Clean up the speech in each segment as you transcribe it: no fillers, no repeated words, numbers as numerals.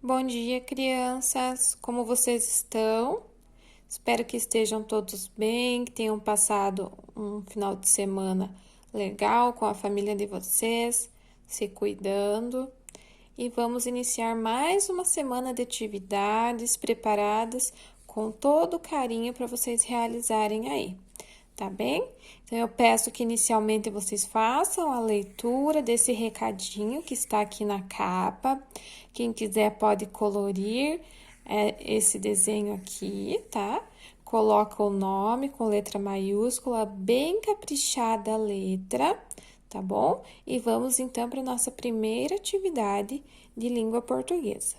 Bom dia, crianças! Como vocês estão? Espero que estejam todos bem, que tenham passado um final de semana legal com a família de vocês, se cuidando. E vamos iniciar mais uma semana de atividades preparadas com todo o carinho para vocês realizarem aí, tá bem? Então, eu peço que inicialmente vocês façam a leitura desse recadinho que está aqui na capa. Quem quiser pode colorir esse desenho aqui, tá? Coloca o nome com letra maiúscula, bem caprichada a letra, tá bom? E vamos então para a nossa primeira atividade de língua portuguesa.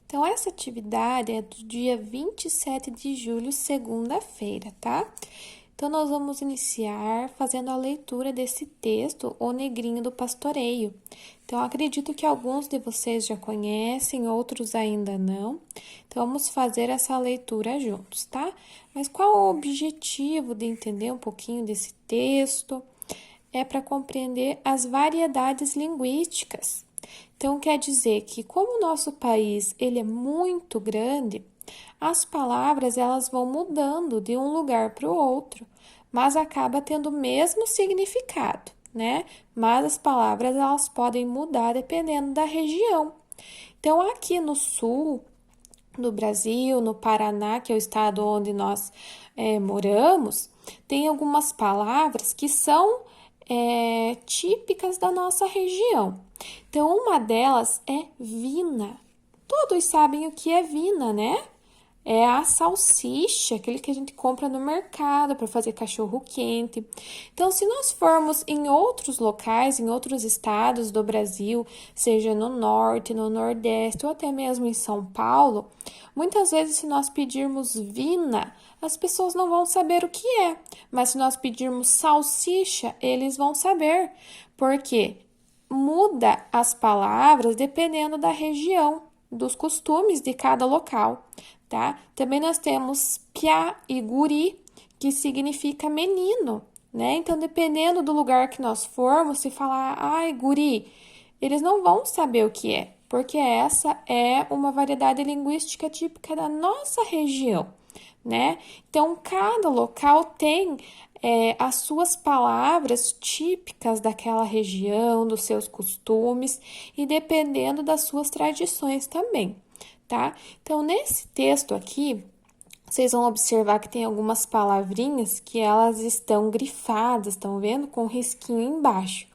Então, essa atividade é do dia 27 de julho, segunda-feira, tá? Então, nós vamos iniciar fazendo a leitura desse texto, O Negrinho do Pastoreio. Então, acredito que alguns de vocês já conhecem, outros ainda não. Então, vamos fazer essa leitura juntos, tá? Mas qual o objetivo de entender um pouquinho desse texto? É para compreender as variedades linguísticas. Então, quer dizer que como o nosso país ele é muito grande, as palavras elas vão mudando de um lugar para o outro, mas acaba tendo o mesmo significado, né? Mas as palavras elas podem mudar dependendo da região. Então, aqui no sul do Brasil, no Paraná, que é o estado onde nós moramos, tem algumas palavras que são típicas da nossa região. Então, uma delas é vina. Todos sabem o que é vina, né? É a salsicha, aquele que a gente compra no mercado para fazer cachorro quente. Então, se nós formos em outros locais, em outros estados do Brasil, seja no norte, no nordeste ou até mesmo em São Paulo, muitas vezes se nós pedirmos vina, as pessoas não vão saber o que é. Mas se nós pedirmos salsicha, eles vão saber. Porque muda as palavras dependendo da região, dos costumes de cada local, tá? Também nós temos piá e guri, que significa menino, né? Então, dependendo do lugar que nós formos, se falar, ai, guri, eles não vão saber o que é, porque essa é uma variedade linguística típica da nossa região, né? Então, cada local tem as suas palavras típicas daquela região, dos seus costumes e dependendo das suas tradições também, tá? Então, nesse texto aqui, vocês vão observar que tem algumas palavrinhas que elas estão grifadas, estão vendo? Com um risquinho embaixo.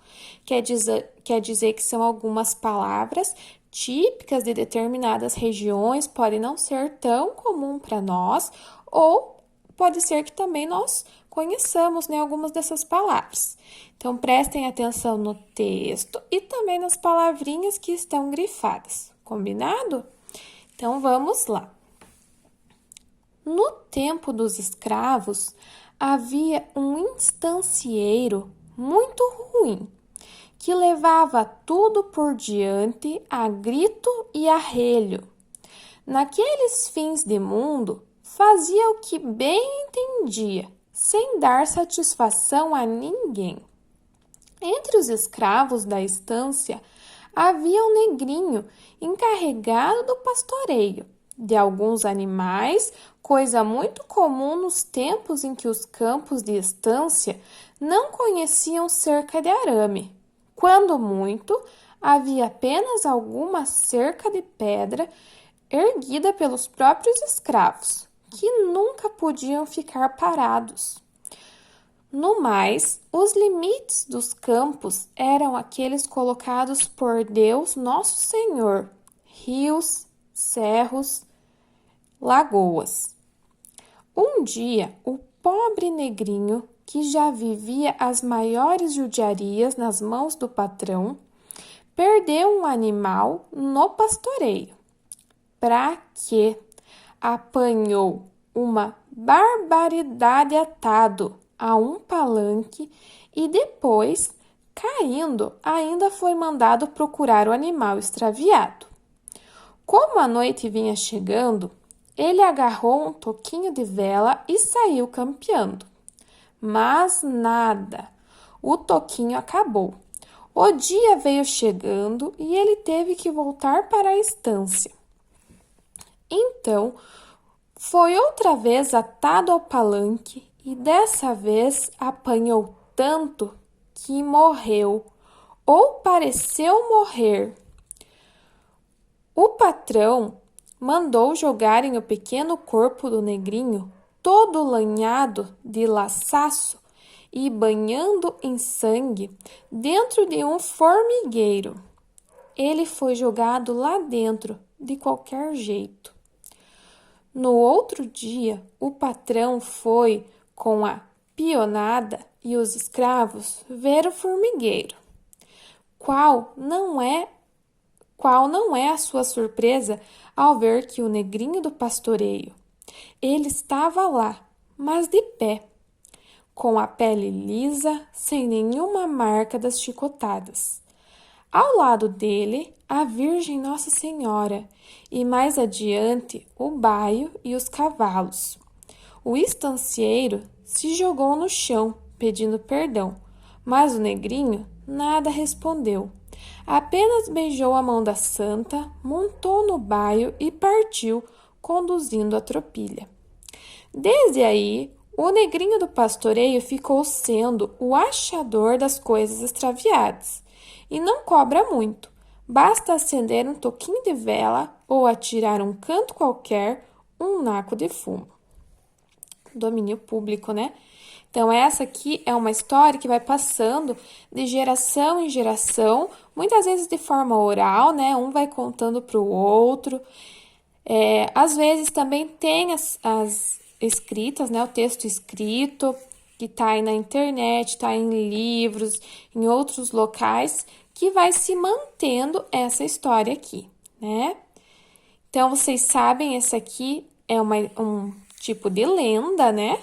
Quer dizer que são algumas palavras típicas de determinadas regiões, pode não ser tão comum para nós, ou pode ser que também nós conheçamos, né, algumas dessas palavras. Então, prestem atenção no texto e também nas palavrinhas que estão grifadas, combinado? Então, vamos lá. No tempo dos escravos, havia um estancieiro muito ruim, que levava tudo por diante a grito e arrelho. Naqueles fins de mundo, fazia o que bem entendia, sem dar satisfação a ninguém. Entre os escravos da estância, havia um negrinho encarregado do pastoreio de alguns animais, coisa muito comum nos tempos em que os campos de estância não conheciam cerca de arame. Quando muito, havia apenas alguma cerca de pedra erguida pelos próprios escravos, que nunca podiam ficar parados. No mais, os limites dos campos eram aqueles colocados por Deus Nosso Senhor, rios, cerros, lagoas. Um dia, o pobre negrinho, que já vivia as maiores judiarias nas mãos do patrão, perdeu um animal no pastoreio. Pra quê? Apanhou uma barbaridade atado a um palanque e depois, caindo, ainda foi mandado procurar o animal extraviado. Como a noite vinha chegando, ele agarrou um toquinho de vela e saiu campeando. Mas nada, o toquinho acabou. O dia veio chegando e ele teve que voltar para a estância. Então, foi outra vez atado ao palanque e dessa vez apanhou tanto que morreu, ou pareceu morrer. O patrão mandou jogarem o pequeno corpo do negrinho, todo lanhado de laçaço e banhando em sangue, dentro de um formigueiro. Ele foi jogado lá dentro, de qualquer jeito. No outro dia, o patrão foi com a pionada e os escravos ver o formigueiro. Qual não é a sua surpresa ao ver que o negrinho do pastoreio, ele estava lá, mas de pé, com a pele lisa, sem nenhuma marca das chicotadas. Ao lado dele, a Virgem Nossa Senhora e mais adiante o baio e os cavalos. O estancieiro se jogou no chão, pedindo perdão, mas o negrinho nada respondeu. Apenas beijou a mão da santa, montou no baio e partiu, conduzindo a tropilha. Desde aí, o negrinho do pastoreio ficou sendo o achador das coisas extraviadas. E não cobra muito. Basta acender um toquinho de vela ou atirar um canto qualquer, um naco de fumo. Domínio público, né? Então, essa aqui é uma história que vai passando de geração em geração, muitas vezes de forma oral, né? Um vai contando para o outro. Às vezes também tem as escritas, né? O texto escrito, que está aí na internet, está em livros, em outros locais, que vai se mantendo essa história aqui, né? Então, vocês sabem, essa aqui é um tipo de lenda, né?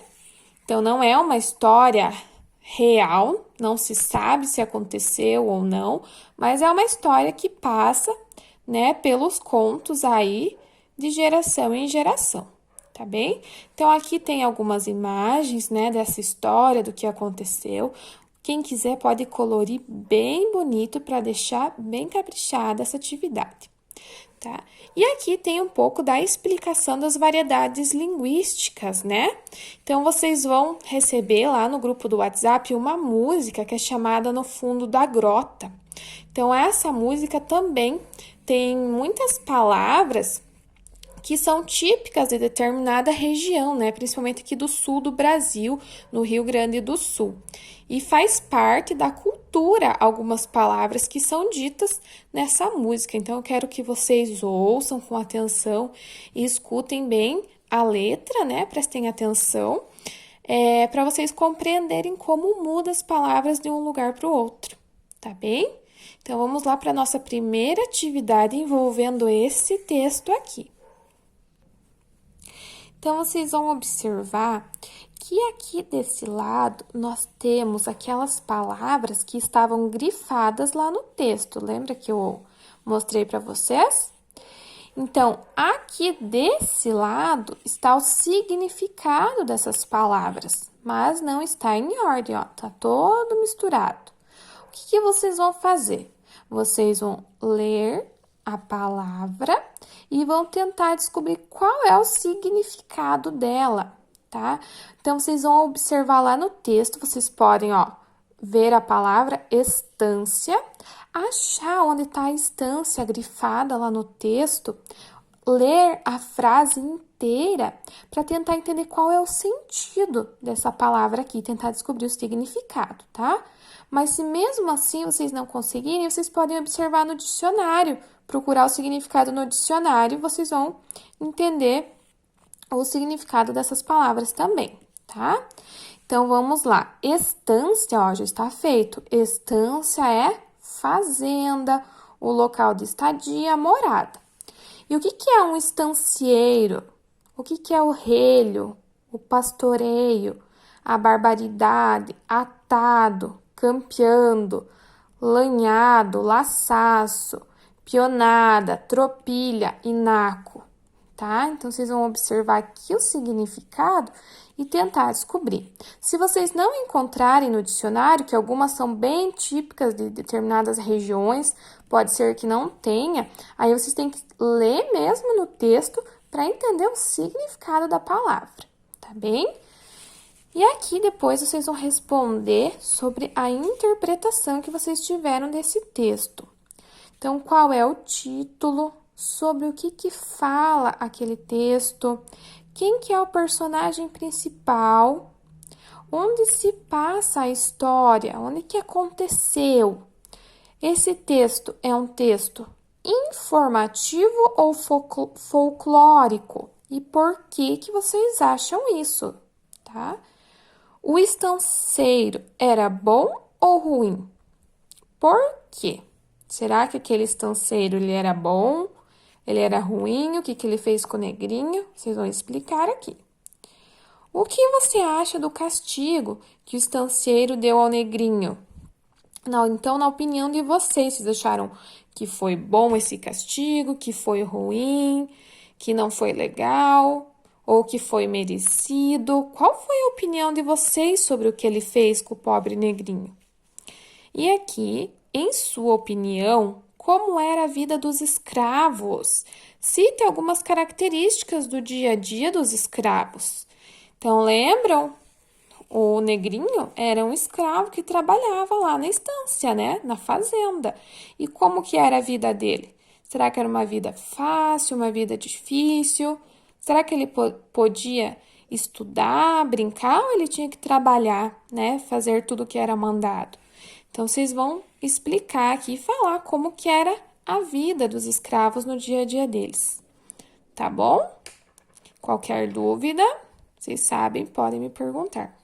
Então, não é uma história real, não se sabe se aconteceu ou não, mas é uma história que passa, né, pelos contos aí de geração em geração, tá bem? Então, aqui tem algumas imagens, né, dessa história, do que aconteceu. Quem quiser pode colorir bem bonito para deixar bem caprichada essa atividade, tá? E aqui tem um pouco da explicação das variedades linguísticas, né? Então, vocês vão receber lá no grupo do WhatsApp uma música que é chamada No Fundo da Grota. Então, essa música também tem muitas palavras que são típicas de determinada região, né? Principalmente aqui do sul do Brasil, no Rio Grande do Sul. E faz parte da cultura algumas palavras que são ditas nessa música. Então, eu quero que vocês ouçam com atenção e escutem bem a letra, né? Prestem atenção, para vocês compreenderem como muda as palavras de um lugar para o outro, tá bem? Então, vamos lá para a nossa primeira atividade envolvendo esse texto aqui. Então, vocês vão observar que aqui desse lado nós temos aquelas palavras que estavam grifadas lá no texto. Lembra que eu mostrei para vocês? Então, aqui desse lado está o significado dessas palavras, mas não está em ordem, ó, tá todo misturado. O que vocês vão fazer? Vocês vão ler a palavra e vão tentar descobrir qual é o significado dela, tá? Então, vocês vão observar lá no texto, vocês podem, ó, ver a palavra estância, achar onde está a estância grifada lá no texto, ler a frase inteira para tentar entender qual é o sentido dessa palavra aqui, tentar descobrir o significado, tá? Mas se mesmo assim vocês não conseguirem, vocês podem observar no dicionário, procurar o significado no dicionário, vocês vão entender o significado dessas palavras também, tá? Então, vamos lá. Estância, ó, já está feito. Estância é fazenda, o local de estadia, morada. E o que é um estancieiro? O que é o relho, o pastoreio, a barbaridade, atado, campeando, lanhado, laçaço, pionada, tropilha e naco, tá? Então, vocês vão observar aqui o significado e tentar descobrir. Se vocês não encontrarem no dicionário, que algumas são bem típicas de determinadas regiões, pode ser que não tenha, aí vocês têm que ler mesmo no texto para entender o significado da palavra, tá bem? E aqui depois vocês vão responder sobre a interpretação que vocês tiveram desse texto. Então, qual é o título? Sobre o que fala aquele texto? Quem que é o personagem principal? Onde se passa a história? Onde que aconteceu? Esse texto é um texto informativo ou folclórico? E por que vocês acham isso, tá? O estanceiro era bom ou ruim? Por quê? Será que aquele estanceiro ele era bom? Ele era ruim? O que ele fez com o negrinho? Vocês vão explicar aqui. O que você acha do castigo que o estanceiro deu ao negrinho? Não, então, na opinião de vocês acharam que foi bom esse castigo, que foi ruim, que não foi legal, ou que foi merecido? Qual foi a opinião de vocês sobre o que ele fez com o pobre negrinho? E aqui, em sua opinião, como era a vida dos escravos? Cite algumas características do dia a dia dos escravos. Então, lembram? O negrinho era um escravo que trabalhava lá na estância, né? Na fazenda. E como que era a vida dele? Será que era uma vida fácil, uma vida difícil? Será que ele podia estudar, brincar ou ele tinha que trabalhar, né? Fazer tudo o que era mandado? Então, vocês vão explicar aqui e falar como que era a vida dos escravos no dia a dia deles. Tá bom? Qualquer dúvida, vocês sabem, podem me perguntar.